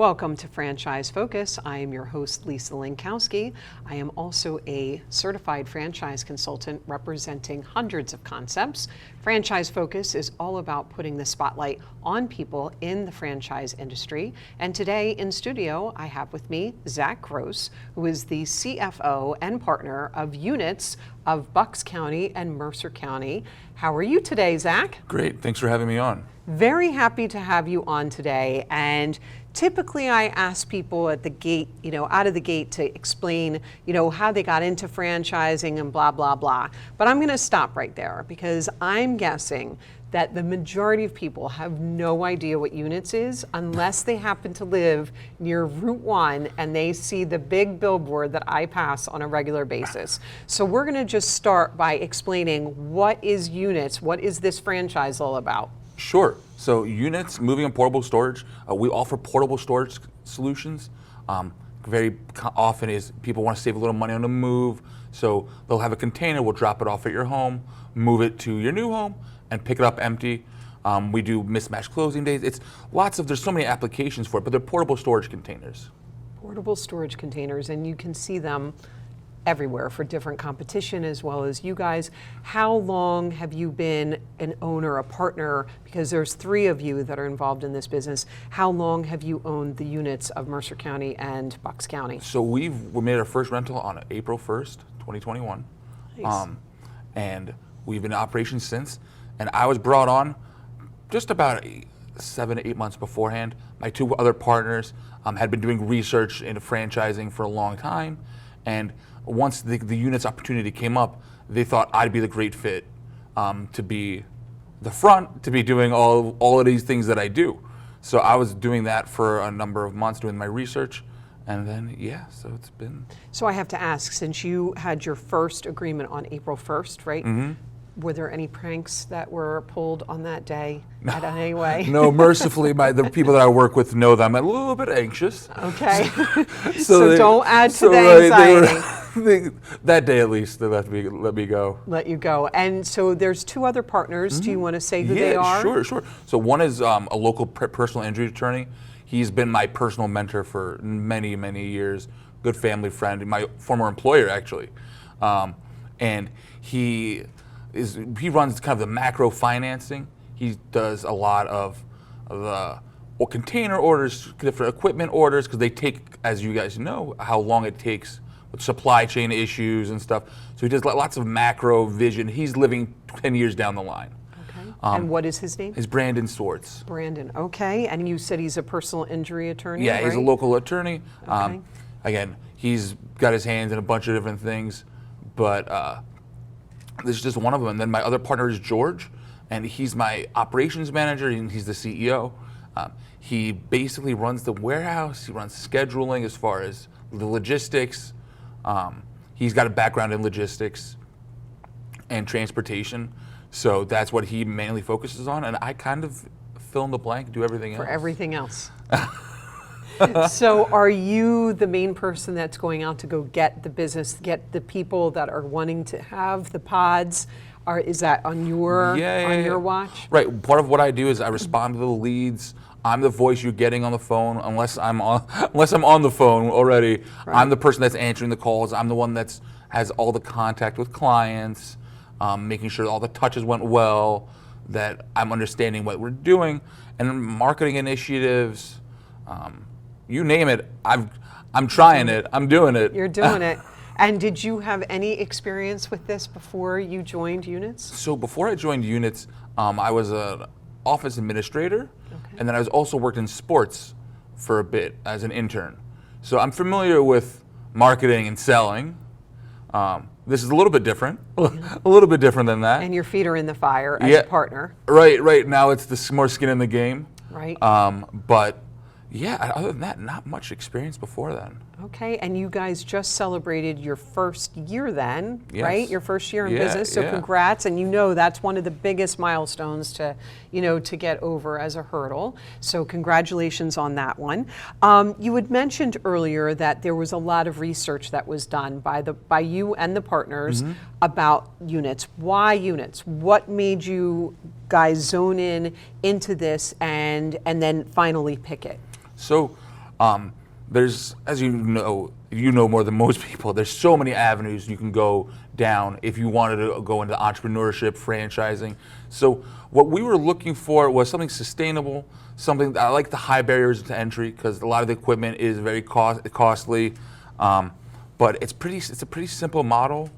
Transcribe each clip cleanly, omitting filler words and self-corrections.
Welcome to Franchise Focus. I am your host, Lisa Linkowski. I am also a certified franchise consultant representing hundreds of concepts. Franchise Focus is all about putting the spotlight on people in the franchise industry. And today in studio, I have with me Zach Gross, who is the CFO and partner of units of Bucks County and Mercer County. How are you today, Zach? Great, thanks for having me on. Very happy to have you on today. And typically I ask people at the gate, out of the gate to explain, how they got into franchising and blah, blah, blah. But I'm going to stop right there because I'm guessing that the majority of people have no idea what units is unless they happen to live near Route 1 and they see the big billboard that I pass on a regular basis. So we're going to just start by explaining what is units, what is this franchise all about? Sure. So units, moving and portable storage, we offer portable storage solutions. Very often is people want to save a little money on the move, so they'll have a container, we'll drop it off at your home, move it to your new home, and pick it up empty. We do mismatched closing days. There's so many applications for it, but they're portable storage containers. Portable storage containers, and you can see them everywhere for different competition as well as you guys. How long have you been an owner, a partner? Because there's three of you that are involved in this business. How long have you owned the units of Mercer County and Bucks County? So we made our first rental on April 1st, 2021. Nice. And we've been in operation since. And I was brought on just about 7 to 8 months beforehand. My two other partners had been doing research into franchising for a long time. And once the units opportunity came up, they thought I'd be the great fit to be the front, to be doing all of these things that I do. So I was doing that for a number of months, doing my research. And then, so it's been. So I have to ask, since you had your first agreement on April 1st, right? Mm-hmm. Were there any pranks that were pulled on that day in any way? No, mercifully, the people that I work with know that I'm a little bit anxious. Okay. So don't add to the anxiety. That day at least, they let me go. Let you go. And so there's two other partners. Mm-hmm. Do you want to say who they are? Sure. So one is a local personal injury attorney. He's been my personal mentor for many, many years. Good family friend, my former employer actually. And he runs kind of the macro financing. He does a lot of the container orders, different equipment orders, because they take, as you guys know, how long it takes with supply chain issues and stuff. So he does lots of macro vision. He's living 10 years down the line. Okay. And what is his name? It's Brandon Swartz. Brandon, okay. And you said he's a personal injury attorney, Yeah, right? He's a local attorney. Okay. Again, he's got his hands in a bunch of different things, but this is just one of them. And then my other partner is George, and he's my operations manager, and he's the CEO. He basically runs the warehouse. He runs scheduling as far as the logistics. He's got a background in logistics and transportation, so that's what he mainly focuses on. And I kind of fill in the blank, do everything else. For everything else. So are you the main person that's going out to go get the business, get the people that are wanting to have the pods? Is that on your your watch? Right. Part of what I do is I respond to the leads. I'm the voice you're getting on the phone, unless I'm on the phone already. Right. I'm the person that's answering the calls. I'm the one that has all the contact with clients, making sure all the touches went well, that I'm understanding what we're doing, and marketing initiatives. You name it, I'm trying it, I'm doing it. You're doing it. And did you have any experience with this before you joined Units? So before I joined Units, I was an office administrator, and then I was also worked in sports for a bit as an intern. So I'm familiar with marketing and selling. This is a little bit different, a little bit different than that. And your feet are in the fire as a partner. Right. Now it's more skin in the game. Right. But yeah, other than that, not much experience before then. Okay, and you guys just celebrated your first year then, Yes. right? Your first year in business, so congrats. And that's one of the biggest milestones to get over as a hurdle. So congratulations on that one. You had mentioned earlier that there was a lot of research that was done by you and the partners about units. Why units? What made you guys zone in into this and then finally pick it? So There's, as you know more than most people, there's so many avenues you can go down if you wanted to go into entrepreneurship, franchising. So what we were looking for was something sustainable, something that I like the high barriers to entry, because a lot of the equipment is very costly, but it's a pretty simple model.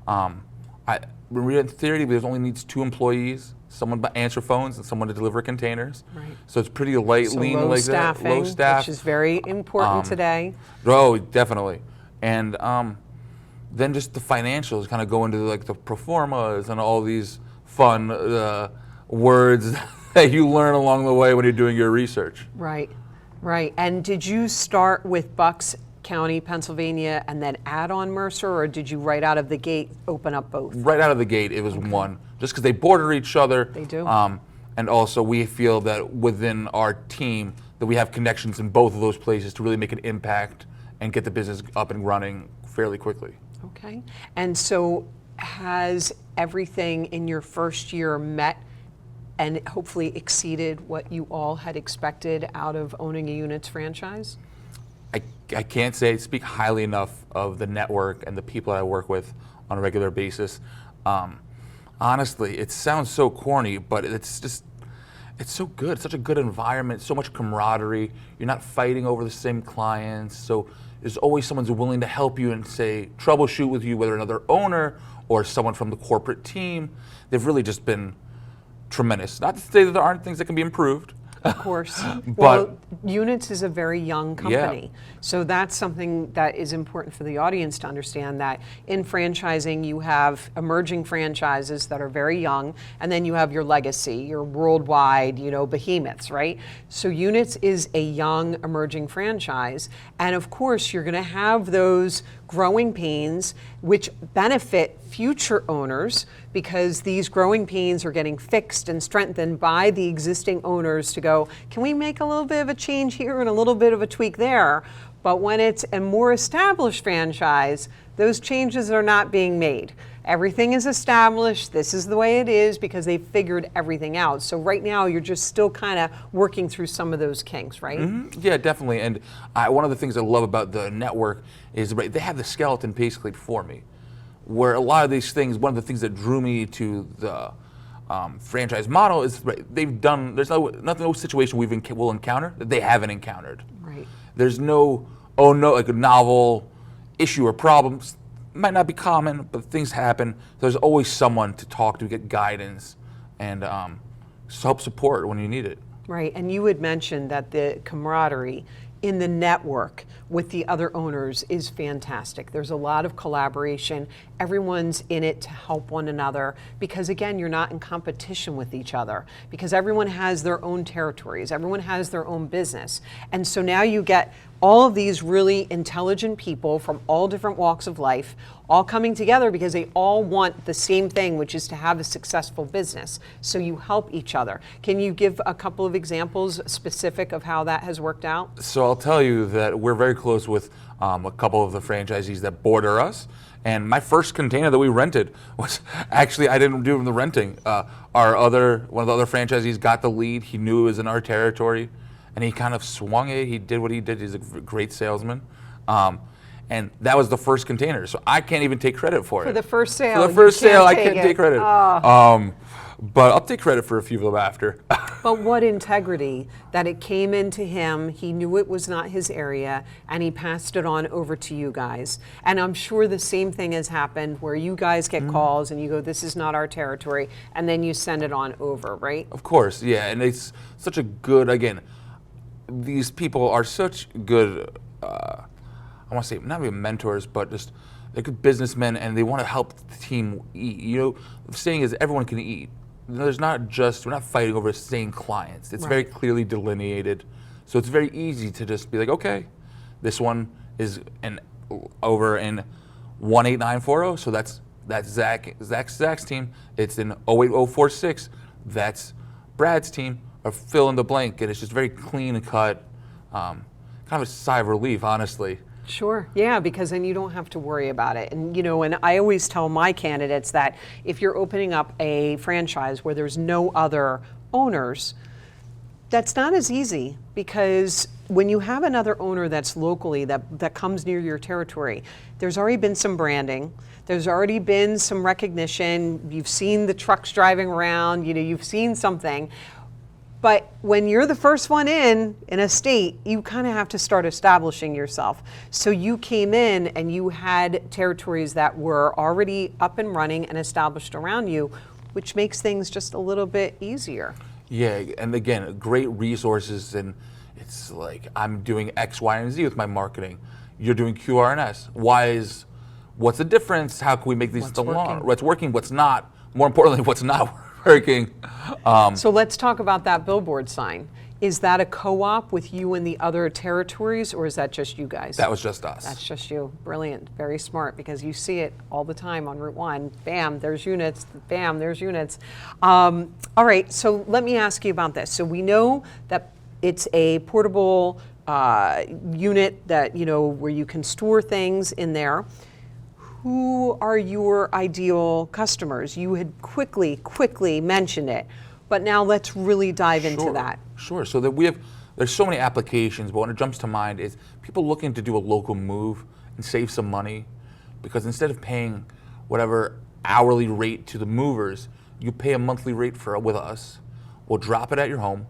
In theory, there's only needs 2 employees, someone to answer phones and someone to deliver containers. Right. So it's pretty light, So lean low like staffing, that. Low staff, which is very important today. Oh, definitely. And then just the financials kind of go into like the pro formas and all these fun words that you learn along the way when you're doing your research. Right, right. And did you start with Bucks County, Pennsylvania, and then add on Mercer, or did you right out of the gate open up both? Right out of the gate, it was one, just because they border each other. They do. And also, we feel that within our team that we have connections in both of those places to really make an impact and get the business up and running fairly quickly. Okay. And so, has everything in your first year met and hopefully exceeded what you all had expected out of owning a Units franchise? I can't speak highly enough of the network and the people I work with on a regular basis. Honestly, it sounds so corny, but it's so good. It's such a good environment, so much camaraderie. You're not fighting over the same clients. So there's always someone who's willing to help you and say, troubleshoot with you, whether another owner or someone from the corporate team. They've really just been tremendous. Not to say that there aren't things that can be improved. Of course. But well, Units is a very young company. Yeah. So that's something that is important for the audience to understand, that in franchising you have emerging franchises that are very young, and then you have your legacy, your worldwide, behemoths, right? So Units is a young emerging franchise. And of course you're going to have those growing pains which benefit future owners, because these growing pains are getting fixed and strengthened by the existing owners to go, can we make a little bit of a change here and a little bit of a tweak there? But when it's a more established franchise, those changes are not being made. Everything is established. This is the way it is because they've figured everything out. So right now you're just still kind of working through some of those kinks, right? Mm-hmm. Yeah, definitely. And one of the things I love about the network is they have the skeleton basically for me. Where a lot of these things, one of the things that drew me to the franchise model is there's no situation we'll encounter that they haven't encountered. Right. There's like a novel issue or problems. Might not be common, but things happen. There's always someone to talk to, get guidance, and help support when you need it. Right, and you had mentioned that the camaraderie in the network with the other owners is fantastic. There's a lot of collaboration. Everyone's in it to help one another because, again, you're not in competition with each other because everyone has their own territories. Everyone has their own business. And so now you get all of these really intelligent people from all different walks of life all coming together because they all want the same thing, which is to have a successful business. So you help each other. Can you give a couple of examples specific of how that has worked out? So I'll tell you that we're very close with a couple of the franchisees that border us. And my first container that we rented was actually, I didn't do the renting. One of the other franchisees got the lead. He knew it was in our territory. And he kind of swung it. He did what he did. He's a great salesman. And that was the first container. So I can't even take credit for it. For the first sale. For the first sale, I can't can't take credit. Oh. But I'll take credit for a few of them after. But what integrity that it came into him. He knew it was not his area, and he passed it on over to you guys. And I'm sure the same thing has happened where you guys get calls and you go, this is not our territory, and then you send it on over, right? Of course, yeah. And it's such a good, again, these people are such good, I want to say, not even mentors, but just they're good businessmen, and they want to help the team eat. The saying is everyone can eat. We're not fighting over the same clients. It's very clearly delineated. So it's very easy to just be like, okay, this one is over in 18940, so that's Zach's team. It's in 08046, that's Brad's team, or fill in the blank. And it's just very clean cut, kind of a sigh of relief, honestly. Sure, yeah, because then you don't have to worry about it. And and I always tell my candidates that if you're opening up a franchise where there's no other owners, that's not as easy because when you have another owner that's locally, that comes near your territory, there's already been some branding. There's already been some recognition. You've seen the trucks driving around, you've seen something. But when you're the first one in a state, you kind of have to start establishing yourself. So you came in and you had territories that were already up and running and established around you, which makes things just a little bit easier. Yeah, and again, great resources, and it's like I'm doing X, Y, and Z with my marketing. You're doing QRNS. What's the difference? How can we make these what's working, what's not? More importantly, what's not working. So let's talk about that billboard sign. Is that a co-op with you and the other territories, or is that just you guys? That was just us. That's just you. Brilliant. Very smart, because you see it all the time on Route 1. Bam, there's units. Bam, there's units. All right, so let me ask you about this. So we know that it's a portable unit that, where you can store things in there. Who are your ideal customers? You had quickly mentioned it, but now let's really dive into that. Sure. So that there's so many applications, but when it jumps to mind is people looking to do a local move and save some money, because instead of paying whatever hourly rate to the movers, you pay a monthly rate with us. We'll drop it at your home.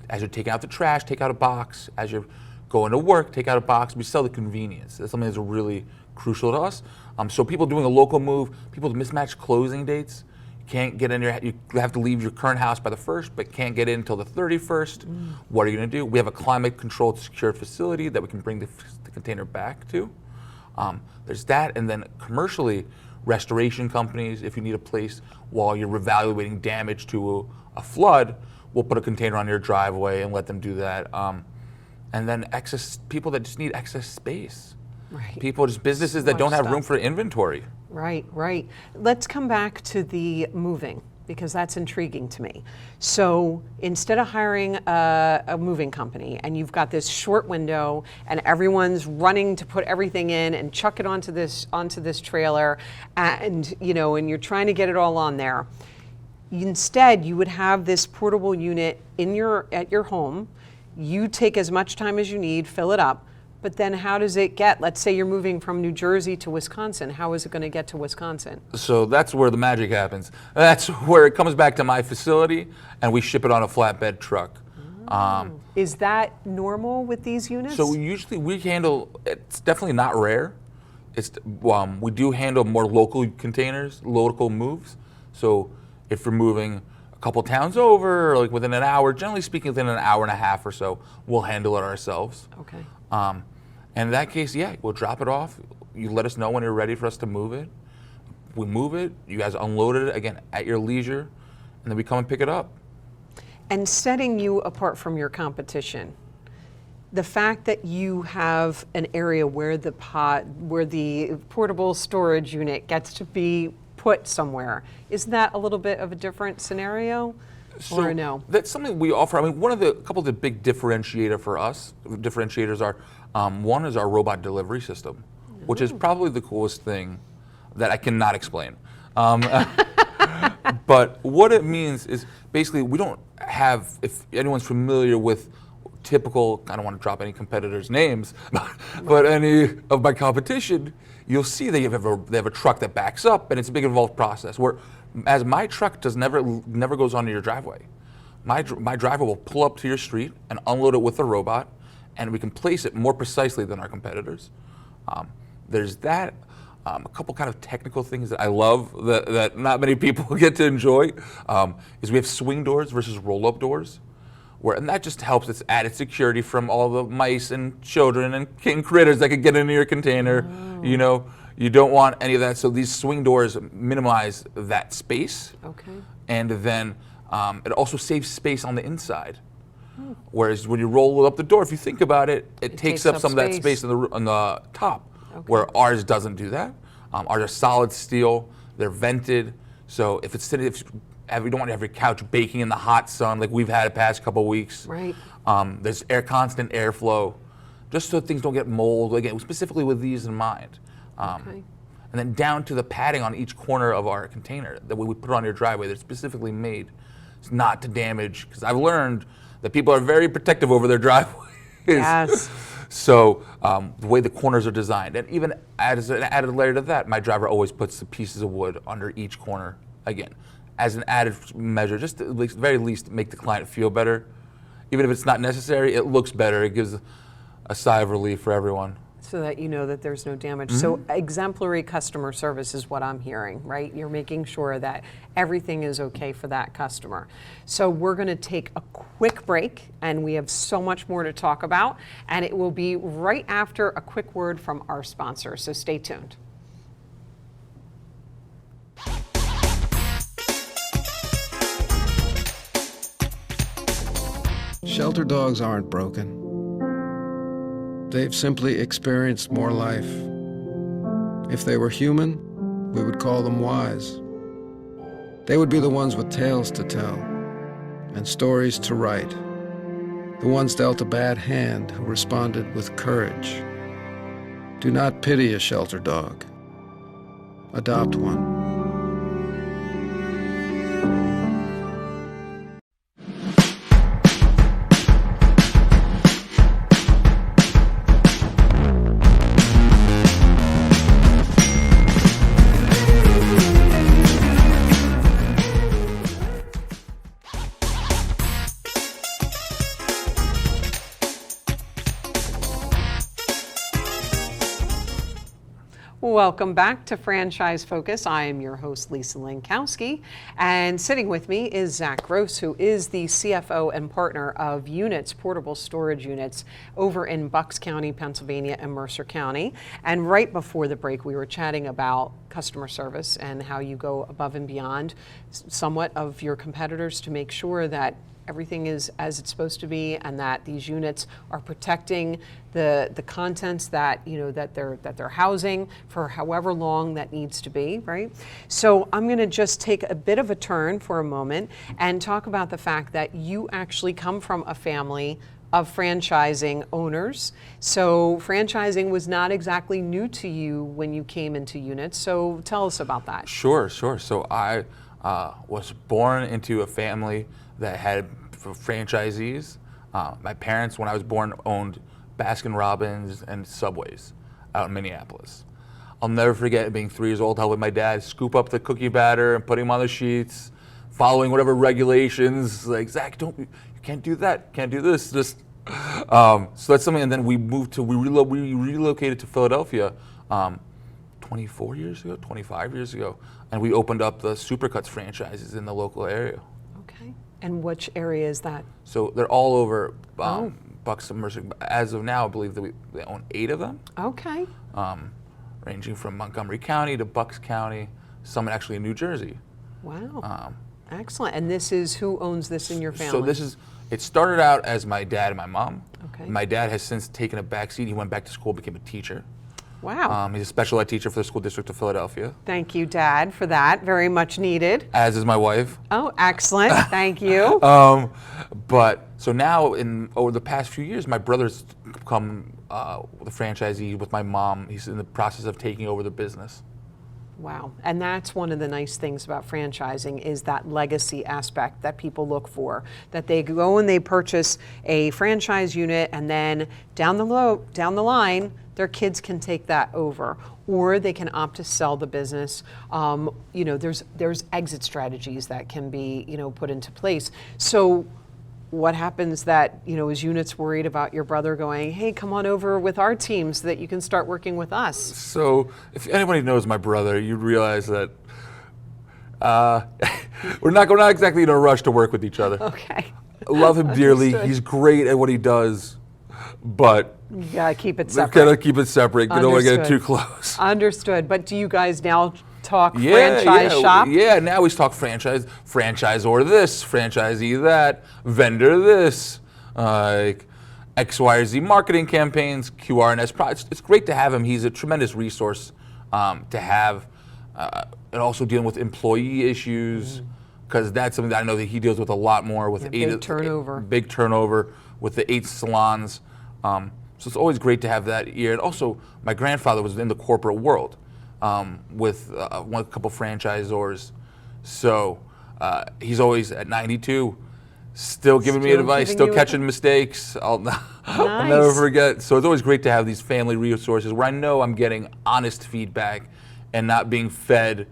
As you're taking out the trash, take out a box. As you're going to work, take out a box. We sell the convenience. That's something that's really crucial to us. So people doing a local move, people with mismatched closing dates, can't get in you have to leave your current house by the 1st, but can't get in until the 31st. What are you going to do? We have a climate-controlled, secure facility that we can bring the container back to. There's that, and then commercially, restoration companies, if you need a place while you're reevaluating damage to a flood, we'll put a container on your driveway and let them do that. And then people that just need excess space. Right. Businesses that don't have room for inventory. Right. Let's come back to the moving, because that's intriguing to me. So instead of hiring a moving company, and you've got this short window and everyone's running to put everything in and chuck it onto this trailer, and and you're trying to get it all on there, instead you would have this portable unit at your home. You take as much time as you need, fill it up. But then how does it get, let's say you're moving from New Jersey to Wisconsin, how is it going to get to Wisconsin? So that's where the magic happens. That's where it comes back to my facility, and we ship it on a flatbed truck. Is that normal with these units? So usually we handle, it's definitely not rare. We do handle more local containers, local moves. So if you're moving a couple towns over, or like within an hour, generally speaking within an hour and a half or so, we'll handle it ourselves. Okay. And in that case, we'll drop it off. You let us know when you're ready for us to move it. We move it. You guys unload it, again, at your leisure, and then we come and pick it up. And setting you apart from your competition, the fact that you have an area where the portable storage unit gets to be put somewhere, isn't that a little bit of a different scenario? Or no? That's something we offer. I mean, a couple of the big differentiators are, one is our robot delivery system, which is probably the coolest thing that I cannot explain. But what it means is basically we don't have, if anyone's familiar with typical, I don't want to drop any competitors' names, but any of my competition, you'll see they have a truck that backs up, and it's a big involved process. As my truck never goes onto your driveway. My driver will pull up to your street and unload it with a robot, and we can place it more precisely than our competitors. There's that. A couple kind of technical things that I love that not many people get to enjoy is we have swing doors versus roll-up doors, and that just helps. It's added security from all the mice and children and king critters that could get into your container. Oh. You don't want any of that, so these swing doors minimize that space. Okay. And then it also saves space on the inside. Whereas when you roll up the door, if you think about it, it takes up some of that space on the top, where ours doesn't do that. Ours are solid steel, they're vented, so if you don't want to have your couch baking in the hot sun like we've had the past couple weeks, right? There's constant airflow, just so things don't get mold, again, specifically with these in mind. And then down to the padding on each corner of our container that we would put on your driveway that's specifically made not to damage, because I've learned that people are very protective over their driveway. Yes. So the way the corners are designed, and even as an added layer to that, my driver always puts the pieces of wood under each corner again, as an added measure, just to at least, very least make the client feel better. Even if it's not necessary, it looks better. It gives a sigh of relief for everyone. So that you know that there's no damage. So exemplary customer service is what I'm hearing, right? You're making sure that everything is okay for that customer. So we're going to take a quick break, and we have so much more to talk about, and it will be right after a quick word from our sponsor. So stay tuned. Shelter dogs aren't broken. They've simply experienced more life. If they were human, we would call them wise. They would be the ones with tales to tell and stories to write. The ones dealt a bad hand who responded with courage. Do not pity a shelter dog. Adopt one. Welcome back to Franchise Focus. I am your host, Lisa Lankowski, and sitting with me is Zach Gross, who is the CFO and partner of Units, Portable Storage Units, over in Bucks County, Pennsylvania, and Mercer County. And right before the break, we were chatting about customer service and how you go above and beyond somewhat of your competitors to make sure that everything is as it's supposed to be, and that these units are protecting the contents that that they're housing for however long that needs to be, right? So I'm going to just take a bit of a turn for a moment and talk about the fact that you actually come from a family of franchising owners. So franchising was not exactly new to you when you came into Units. So tell us about that. Sure. So I was born into a family that had franchisees. My parents, when I was born, owned Baskin Robbins and Subways out in Minneapolis. I'll never forget being 3 years old, helping my dad scoop up the cookie batter and putting them on the sheets, following whatever regulations. Like, Zach, you can't do that, can't do this. So that's something. And then we relocated to Philadelphia 25 years ago, and we opened up the Supercuts franchises in the local area. Okay. And which area is that? So they're all over Bucks and Mercer. As of now, I believe that they own 8 of them. Okay. Ranging from Montgomery County to Bucks County, some actually in New Jersey. Wow. Excellent. And this is, who owns this in your family? So it started out as my dad and my mom. Okay. My dad has since taken a back seat. He went back to school, became a teacher. Wow. He's a special ed teacher for the school district of Philadelphia. Thank you, Dad, for that. Very much needed. As is my wife. Oh, excellent. Thank you. But so now, over the past few years, my brother's become the franchisee with my mom. He's in the process of taking over the business. Wow. And that's one of the nice things about franchising, is that legacy aspect that people look for, that they go and they purchase a franchise unit, and then down the line, their kids can take that over, or they can opt to sell the business. There's exit strategies that can be, put into place. So what happens that, is Units worried about your brother going, hey, come on over with our team so that you can start working with us? So if anybody knows my brother, you'd realize that we're not exactly in a rush to work with each other. Okay. I love him dearly. Understood. He's great at what he does, but You gotta keep it we separate. gotta keep it separate. You don't want to get Understood. too close. Understood. But do you guys now talk franchise shop? Yeah, now we talk franchise, franchisor this, franchisee that, vendor this, like X, Y, or Z marketing campaigns, QRNS products. It's great to have him. He's a tremendous resource to have, and also dealing with employee issues, because that's something that I know that he deals with a lot more with big turnover. Big turnover with the 8 salons. So it's always great to have that ear. And also, my grandfather was in the corporate world with a couple franchisors. So he's always at 92 still giving me Still advice, giving still you catching mistakes. I'll never Nice. forget. So it's always great to have these family resources where I know I'm getting honest feedback and not being fed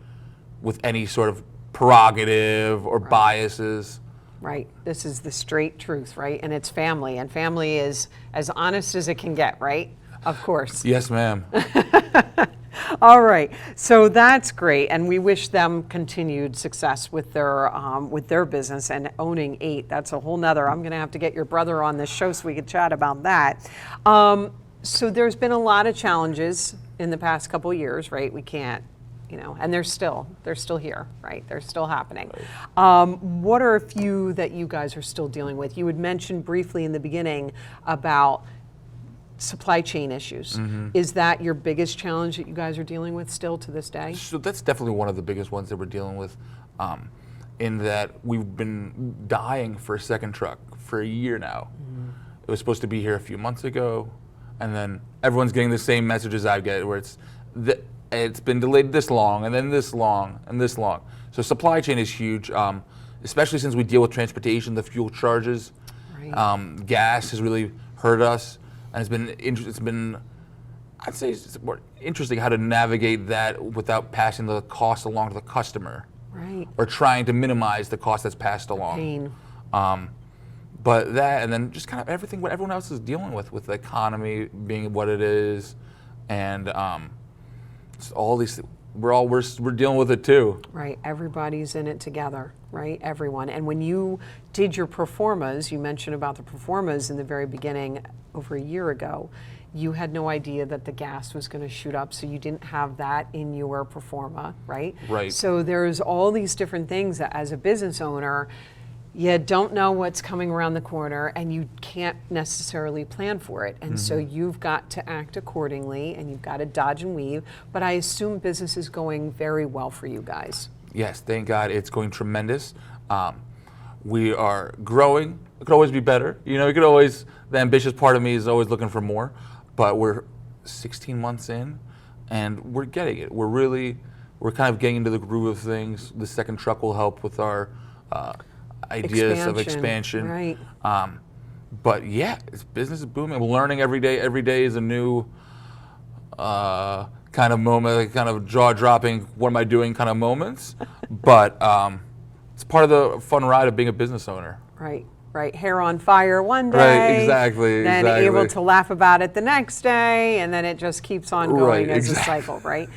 with any sort of prerogative or biases. Right. This is the straight truth, right? And it's family, and family is as honest as it can get, right? Of course. Yes, ma'am. All right. So that's great, and we wish them continued success with their business and owning 8. That's a whole nother. I'm going to have to get your brother on this show so we could chat about that. So there's been a lot of challenges in the past couple of years, right? We can't, and they're still here, right? They're still happening. What are a few that you guys are still dealing with? You had mentioned briefly in the beginning about supply chain issues. Is that your biggest challenge that you guys are dealing with still to this day? So that's definitely one of the biggest ones that we're dealing with, in that we've been dying for a second truck for a year now. It was supposed to be here a few months ago, and then everyone's getting the same messages I get, where it's been delayed this long, and then this long, and this long. So supply chain is huge, especially since we deal with transportation, the fuel charges. Right. Gas has really hurt us, and it's been, I'd say it's more interesting how to navigate that without passing the cost along to the customer. Right. Or trying to minimize the cost that's passed along. Pain. But that, and then just kind of everything what everyone else is dealing with the economy being what it is, and all these, we're dealing with it too. Right. Everybody's in it together, right? Everyone. And when you did your performas, you mentioned about the performas in the very beginning over a year ago, you had no idea that the gas was going to shoot up, so you didn't have that in your performa, right? Right. So there's all these different things that as a business owner, you don't know what's coming around the corner, and you can't necessarily plan for it. And so you've got to act accordingly, and you've got to dodge and weave. But I assume business is going very well for you guys. Yes, thank God, it's going tremendous. We are growing. It could always be better. The ambitious part of me is always looking for more, but we're 16 months in, and we're getting it. We're kind of getting into the groove of things. The second truck will help with our ideas of expansion. Right. But yeah, business is booming. We're learning every day. Every day is a new kind of moment, kind of jaw-dropping, what am I doing kind of moments. But it's part of the fun ride of being a business owner. Right. Right, hair on fire one day, Right, exactly. then able to laugh about it the next day, and then it just keeps on going as a cycle, right?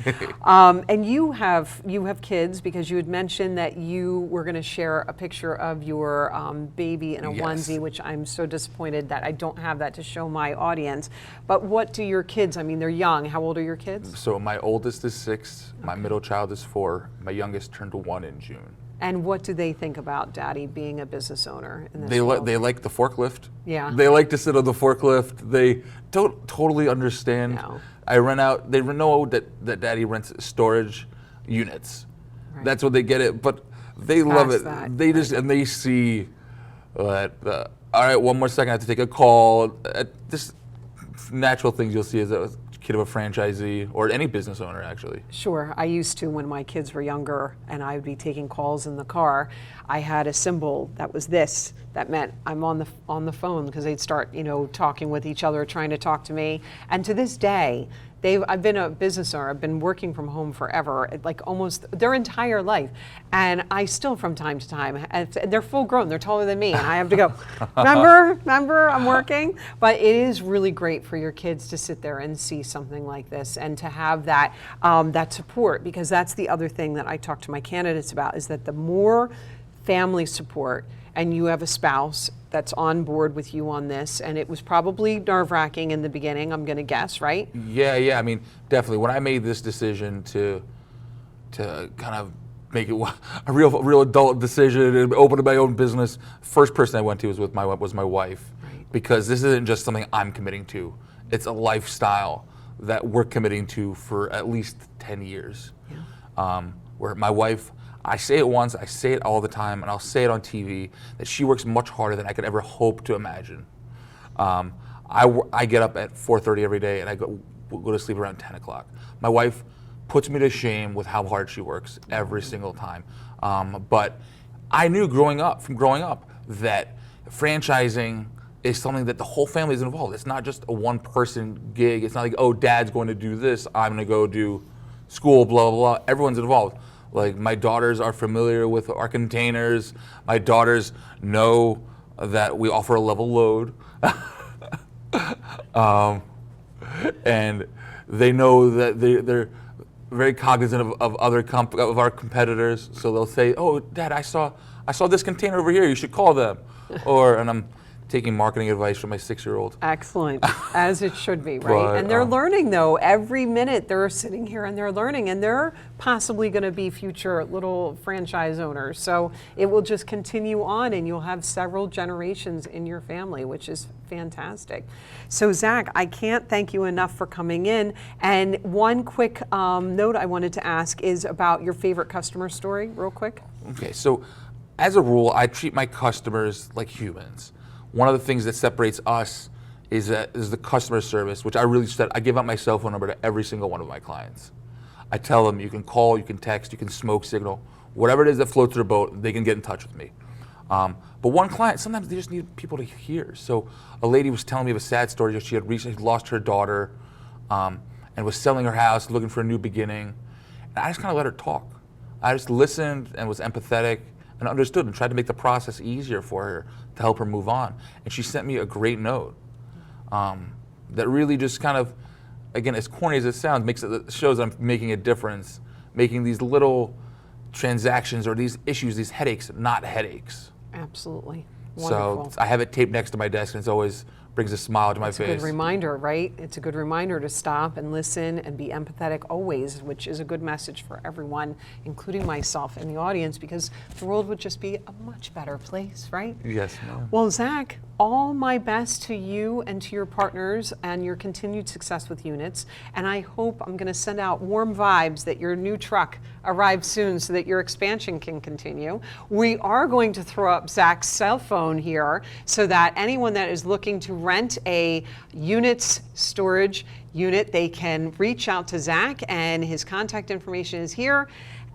And you have kids, because you had mentioned that you were going to share a picture of your baby in a onesie, which I'm so disappointed that I don't have that to show my audience. But what do your kids? I mean, they're young. How old are your kids? So my oldest is 6, my middle child is 4, my youngest turned 1 in June. And what do they think about Daddy being a business owner in this They world? they like the forklift. Yeah. They like to sit on the forklift. They don't totally understand. No. They know that Daddy rents storage units. Right. That's what they get it, but they love Past it. that, They just, and they see that, all right, one more second, I have to take a call. Just natural things you'll see as a kid of a franchisee or any business owner, actually. Sure. I used to, when my kids were younger and I would be taking calls in the car, I had a symbol that was this, that meant I'm on the phone, because they'd start, talking with each other, trying to talk to me. And to this day, I've been a business owner. I've been working from home forever, like almost their entire life. And I still, from time to time, and they're full grown, they're taller than me, and I have to go, remember, I'm working. But it is really great for your kids to sit there and see something like this, and to have that, that support, because that's the other thing that I talk to my candidates about, is that the more family support, and you have a spouse that's on board with you on this, and it was probably nerve-wracking in the beginning, I'm going to guess, right? Yeah. I mean, definitely. When I made this decision to kind of make it a real adult decision and open my own business, first person I went to was my wife, Right. because this isn't just something I'm committing to. It's a lifestyle that we're committing to for at least 10 years. Yeah. Where my wife, I say it once, I say it all the time, and I'll say it on TV, that she works much harder than I could ever hope to imagine. I get up at 4:30 every day, and I go to sleep around 10 o'clock. My wife puts me to shame with how hard she works every single time. But I knew growing up that franchising is something that the whole family is involved. It's not just a one-person gig. It's not like, oh, dad's going to do this, I'm going to go do school, blah, blah, blah. Everyone's involved. Like, my daughters are familiar with our containers. My daughters know that we offer a level load. And they know that they're very cognizant of of our competitors. So they'll say, "Oh, Dad, I saw this container over here. You should call them." And I'm taking marketing advice from my 6-year-old. Excellent, as it should be, right? But, and they're learning, though. Every minute they're sitting here and they're learning, and they're possibly going to be future little franchise owners. So it will just continue on, and you'll have several generations in your family, which is fantastic. So Zach, I can't thank you enough for coming in. And one quick note I wanted to ask is about your favorite customer story, real quick. Okay, so as a rule, I treat my customers like humans. One of the things that separates us is the customer service, which I give out my cell phone number to every single one of my clients. I tell them you can call, you can text, you can smoke signal, whatever it is that floats their boat, they can get in touch with me. But one client, sometimes they just need people to hear. So a lady was telling me of a sad story. She had recently lost her daughter and was selling her house, looking for a new beginning. And I just kind of let her talk. I just listened and was empathetic and understood and tried to make the process easier for her to help her move on. And she sent me a great note that really just kind of, again, as corny as it sounds, shows I'm making a difference, making these little transactions or these issues, these headaches, not headaches. Absolutely. Wonderful. So I have it taped next to my desk, and it's always brings a smile to my face. It's a good reminder, right? It's a good reminder to stop and listen and be empathetic always, which is a good message for everyone, including myself and the audience, because the world would just be a much better place, right? Yes, ma'am. Well, Zach, all my best to you and to your partners and your continued success with units. And I hope I'm going to send out warm vibes that your new truck arrives soon so that your expansion can continue. We are going to throw up Zach's cell phone here so that anyone that is looking to rent a units storage unit, they can reach out to Zach, and his contact information is here.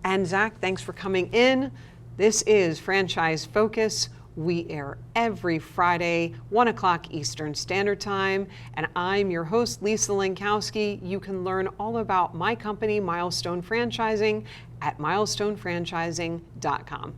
And Zach, thanks for coming in. This is Franchise Focus. We air every Friday, 1 o'clock Eastern Standard Time, and I'm your host, Lisa Lankowski. You can learn all about my company, Milestone Franchising, at milestonefranchising.com.